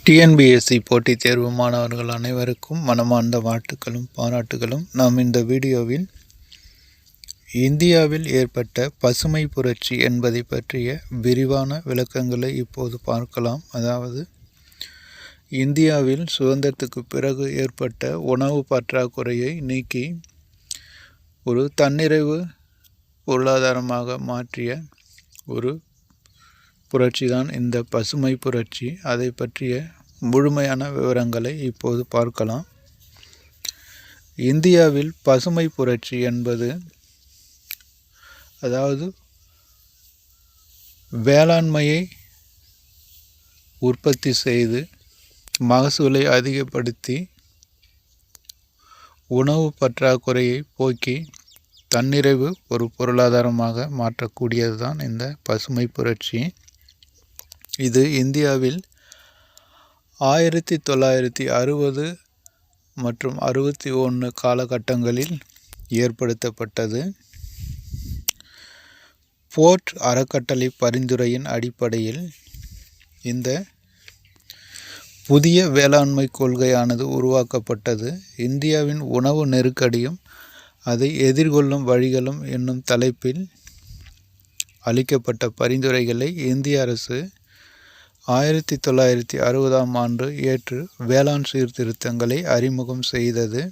TNPSC போட்டித் தேர்வு மாணவர்கள் அனைவருக்கும் மனமார்ந்த வாழ்த்துக்களும் பாராட்டுகளும். நாம் இந்த வீடியோவில் இந்தியாவில் ஏற்பட்ட பசுமை புரட்சி என்பதை பற்றிய விரிவான விளக்கங்களை இப்போது பார்க்கலாம். அதாவது இந்தியாவில் சுதந்திரத்துக்கு பிறகு ஏற்பட்ட உணவு பற்றாக்குறையை நீக்கி ஒரு தன்னிறைவு பொருளாதாரமாக மாற்றிய ஒரு புரட்சி தான் இந்த பசுமை புரட்சி. அதை பற்றிய முழுமையான விவரங்களை இப்போது பார்க்கலாம். இந்தியாவில் பசுமை புரட்சி என்பது அதாவது வேளாண்மையை உற்பத்தி செய்து மகசூலை அதிகப்படுத்தி உணவு பற்றாக்குறையை போக்கி தன்னிறைவு ஒரு பொருளாதாரமாக மாற்றக்கூடியது தான் இந்த பசுமை புரட்சி. இது இந்தியாவில் 1960 மற்றும் 61 காலகட்டங்களில் ஏற்படுத்தப்பட்டது. போர்ட் அறக்கட்டளை பரிந்துரையின் அடிப்படையில் இந்த புதிய வேளாண்மை கொள்கையானது உருவாக்கப்பட்டது. இந்தியாவின் உணவு நெருக்கடியும் அதை எதிர்கொள்ளும் வழிகளும் என்னும் தலைப்பில் அளிக்கப்பட்ட பரிந்துரைகளை இந்திய அரசு 1960ஆம் ஆண்டு ஏற்று வேளாண் சீர்திருத்தங்களை அறிமுகம் செய்தது.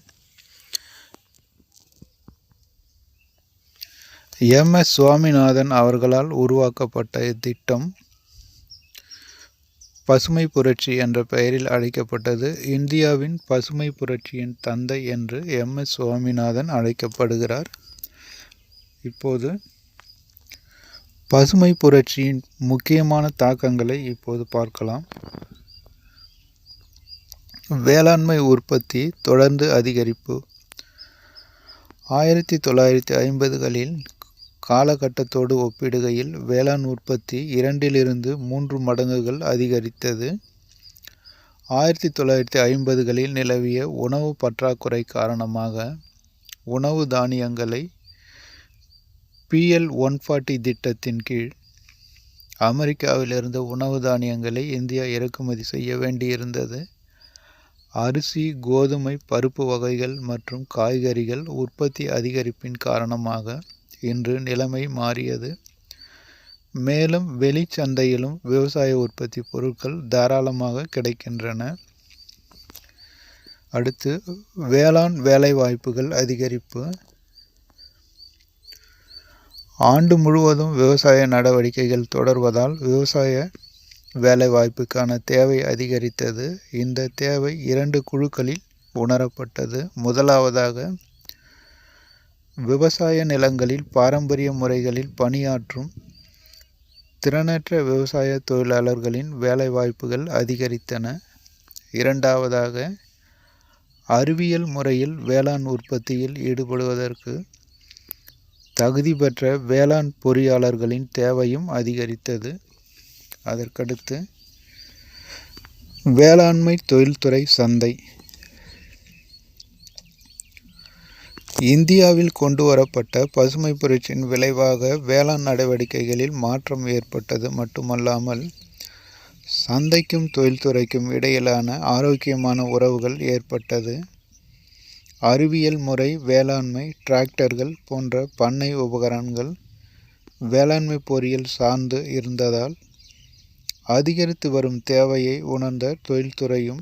எம்.எஸ். சுவாமிநாதன் அவர்களால் உருவாக்கப்பட்ட இத்திட்டம் பசுமை புரட்சி என்ற பெயரில் அழைக்கப்பட்டது. இந்தியாவின் பசுமை புரட்சியின் தந்தை என்று எம்.எஸ். சுவாமிநாதன் அழைக்கப்படுகிறார். இப்போது பசுமை புரட்சியின் முக்கியமான தாக்கங்களை இப்போது பார்க்கலாம். வேளாண்மை உற்பத்தி தொடர்ந்து அதிகரிப்பு. 1950களில் காலகட்டத்தோடு ஒப்பிடுகையில் வேளாண் உற்பத்தி 2லிருந்து 3 மடங்குகள் அதிகரித்தது. 1950களில் நிலவிய உணவு பற்றாக்குறை காரணமாக உணவு தானியங்களை PL-140 திட்டத்தின் கீழ் அமெரிக்காவிலிருந்து உணவு தானியங்களை இந்தியா இறக்குமதி செய்ய வேண்டியிருந்தது. அரிசி, கோதுமை, பருப்பு வகைகள் மற்றும் காய்கறிகள் உற்பத்தி அதிகரிப்பின் காரணமாக இன்று நிலைமை மாறியது. மேலும் வெளிச்சந்தையிலும் விவசாய உற்பத்தி பொருட்கள் தாராளமாக கிடைக்கின்றன. அடுத்து வேளாண் வேலைவாய்ப்புகள் அதிகரிப்பு. ஆண்டு முழுவதும் விவசாய நடவடிக்கைகள் தொடர்வதால் விவசாய வேலைவாய்ப்புக்கான தேவை அதிகரித்தது. இந்த தேவை 2 குழுக்களில் உணரப்பட்டது. முதலாவதாக விவசாய நிலங்களில் பாரம்பரிய முறைகளில் பணியாற்றும் திறனற்ற விவசாய தொழிலாளர்களின் வேலைவாய்ப்புகள் அதிகரித்தன. இரண்டாவதாக அறிவியல் முறையில் வேளாண் உற்பத்தியில் ஈடுபடுவதற்கு தகுதி பெற்ற வேளாண் பொறியாளர்களின் தேவையும் அதிகரித்தது. அதற்கடுத்து வேளாண்மை தொழில்துறை சந்தை. இந்தியாவில் கொண்டு வரப்பட்ட பசுமை புரட்சியின் விளைவாக வேளாண் நடவடிக்கைகளில் மாற்றம் ஏற்பட்டது மட்டுமல்லாமல் சந்தைக்கும் தொழில்துறைக்கும் இடையிலான ஆரோக்கியமான உறவுகள் ஏற்பட்டது. அறிவியல் முறை வேளாண்மை, டிராக்டர்கள் போன்ற பண்ணை உபகரணங்கள் வேளாண்மை பொறியியல் சார்ந்து இருந்ததால் அதிகரித்து வரும் தேவையை உணர்ந்த தொழில்துறையும்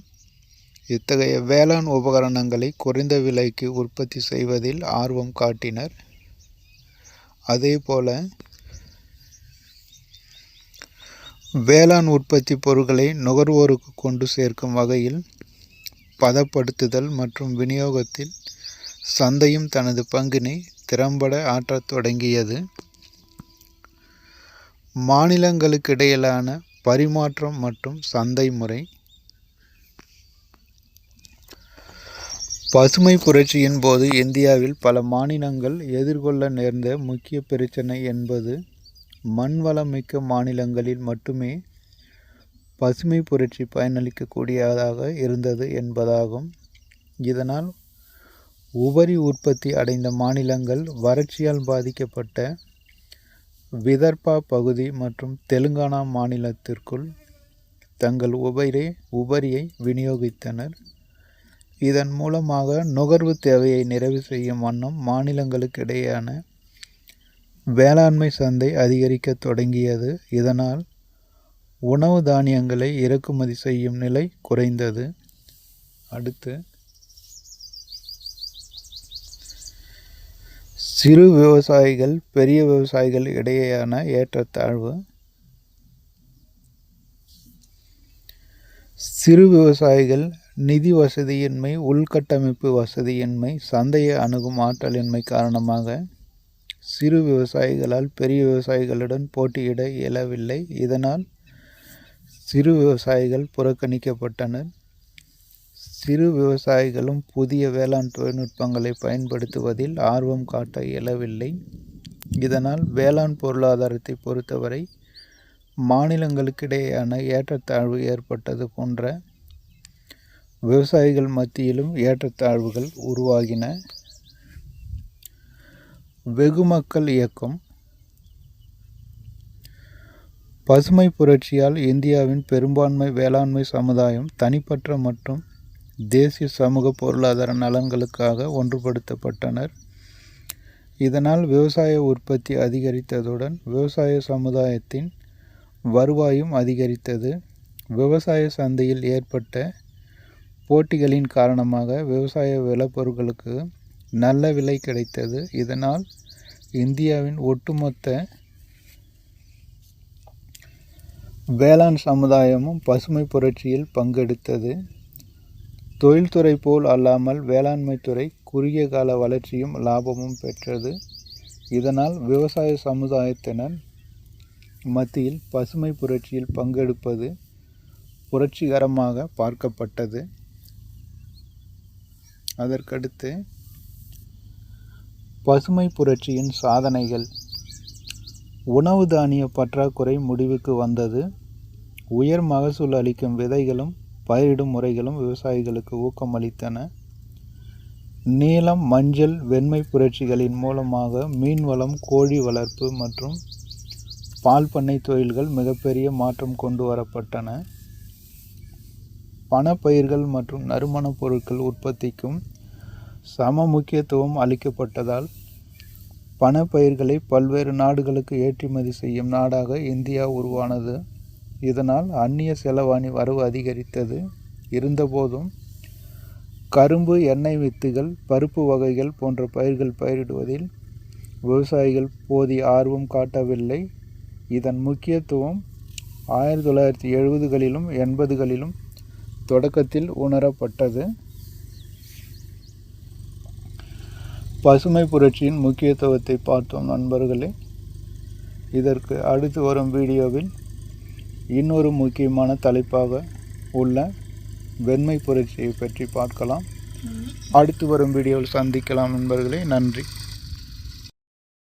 இத்தகைய வேளாண் உபகரணங்களை குறைந்த விலைக்கு உற்பத்தி செய்வதில் ஆர்வம் காட்டினர். அதேபோல வேளாண் உற்பத்தி பொருட்களை நுகர்வோருக்கு கொண்டு சேர்க்கும் வகையில் பதப்படுத்துதல் மற்றும் விநியோகத்தில் சந்தையும் தனது பங்கினை திறம்பட ஆற்றத் தொடங்கியது. மாநிலங்களுக்கிடையிலான பரிமாற்றம் மற்றும் சந்தை முறை. பசுமை புரட்சியின் போது இந்தியாவில் பல மாநிலங்கள் எதிர்கொள்ள நேர்ந்த முக்கிய பிரச்சனை என்பது மண்வளமிக்க மாநிலங்களில் மட்டுமே பசுமை புரட்சி பயனளிக்கக்கூடியதாக இருந்தது என்பதாகும். இதனால் உபரி உற்பத்தி அடைந்த மாநிலங்கள் வறட்சியால் பாதிக்கப்பட்ட விதர்பா பகுதி மற்றும் தெலுங்கானா மாநிலத்திற்குள் தங்கள் உபரியை விநியோகித்தனர். இதன் மூலமாக நுகர்வு தேவையை நிறைவு செய்யும் வண்ணம் மாநிலங்களுக்கிடையேயான வேளாண்மை சந்தை அதிகரிக்க தொடங்கியது. இதனால் உணவு தானியங்களை இறக்குமதி செய்யும் நிலை குறைந்தது. அடுத்து சிறு விவசாயிகள் பெரிய விவசாயிகள் இடையேயான ஏற்றத்தாழ்வு. சிறு விவசாயிகள் நிதி வசதியின்மை, உள்கட்டமைப்பு வசதியின்மை, சந்தையை அணுகும் ஆற்றலின்மை காரணமாக சிறு விவசாயிகளால் பெரிய விவசாயிகளுடன் போட்டியிட இயலவில்லை. இதனால் சிறு விவசாயிகள் புறக்கணிக்கப்பட்டனர். சிறு விவசாயிகளும் புதிய வேளாண் தொழில்நுட்பங்களை பயன்படுத்துவதில் ஆர்வம் காட்ட இயலவில்லை. இதனால் வேளாண் பொருளாதாரத்தை பொறுத்தவரை மாநிலங்களுக்கிடையேயான ஏற்றத்தாழ்வு ஏற்பட்டது போன்ற விவசாயிகள் மத்தியிலும் ஏற்றத்தாழ்வுகள் உருவாகின. வெகுமக்கள் இயக்கம். பசுமை புரட்சியால் இந்தியாவின் பெரும்பான்மை வேளாண்மை சமுதாயம் தனிப்பட்ட மற்றும் தேசிய சமூக பொருளாதார நலன்களுக்காக ஒன்றுபடுத்தப்பட்டனர். இதனால் விவசாய உற்பத்தி அதிகரித்ததுடன் விவசாய சமுதாயத்தின் வருவாயும் அதிகரித்தது. விவசாய சந்தையில் ஏற்பட்ட போட்டிகளின் காரணமாக விவசாய விளைபொருட்களுக்கு நல்ல விலை கிடைத்தது. இதனால் இந்தியாவின் ஒட்டுமொத்த வேளாண் சமுதாயமும் பசுமை புரட்சியில் பங்கெடுத்தது. தொழில்துறை போல் அல்லாமல் வேளாண்மை துறை குறுகிய கால வளர்ச்சியும் லாபமும் பெற்றது. இதனால் விவசாய சமுதாயத்தினர் மத்தியில் பசுமை புரட்சியில் பங்கெடுப்பது புரட்சிகரமாக பார்க்கப்பட்டது. அதற்கடுத்து பசுமை புரட்சியின் சாதனைகள். உணவு தானிய பற்றாக்குறை முடிவுக்கு வந்தது. உயர் மகசூல் அளிக்கும் விதைகளும் பயிரிடும் முறைகளும் விவசாயிகளுக்கு ஊக்கம் அளித்தன. நீலம், மஞ்சள், வெண்மை புரட்சிகளின் மூலமாக மீன்வளம், கோழி வளர்ப்பு மற்றும் பால் பண்ணை தொழில்கள் மிகப்பெரிய மாற்றம் கொண்டு வரப்பட்டன. பணப்பயிர்கள் மற்றும் நறுமணப் பொருட்கள் உற்பத்திக்கும் சம முக்கியத்துவம் அளிக்கப்பட்டதால் பணப்பயிர்களை பல்வேறு நாடுகளுக்கு ஏற்றுமதி செய்யும் நாடாக இந்தியா உருவானது. இதனால் அந்நிய செலவாணி வரவு அதிகரித்தது. இருந்தபோதும் கரும்பு, எண்ணெய் வித்துகள், பருப்பு வகைகள் போன்ற பயிர்கள் பயிரிடுவதில் விவசாயிகள் போதிய ஆர்வம் காட்டவில்லை. இதன் முக்கியத்துவம் 1970களிலும் 80களிலும் தொடக்கத்தில் உணரப்பட்டது. பசுமை புரட்சியின் முக்கியத்துவத்தை பார்த்தோம் நண்பர்களே. இதற்கு அடுத்து வரும் வீடியோவில் இன்னொரு முக்கியமான தலைப்பாக உள்ள வெண்மை புரட்சியை பற்றி பார்க்கலாம். அடுத்து வரும் வீடியோவில் சந்திக்கலாம் நண்பர்களே. நன்றி.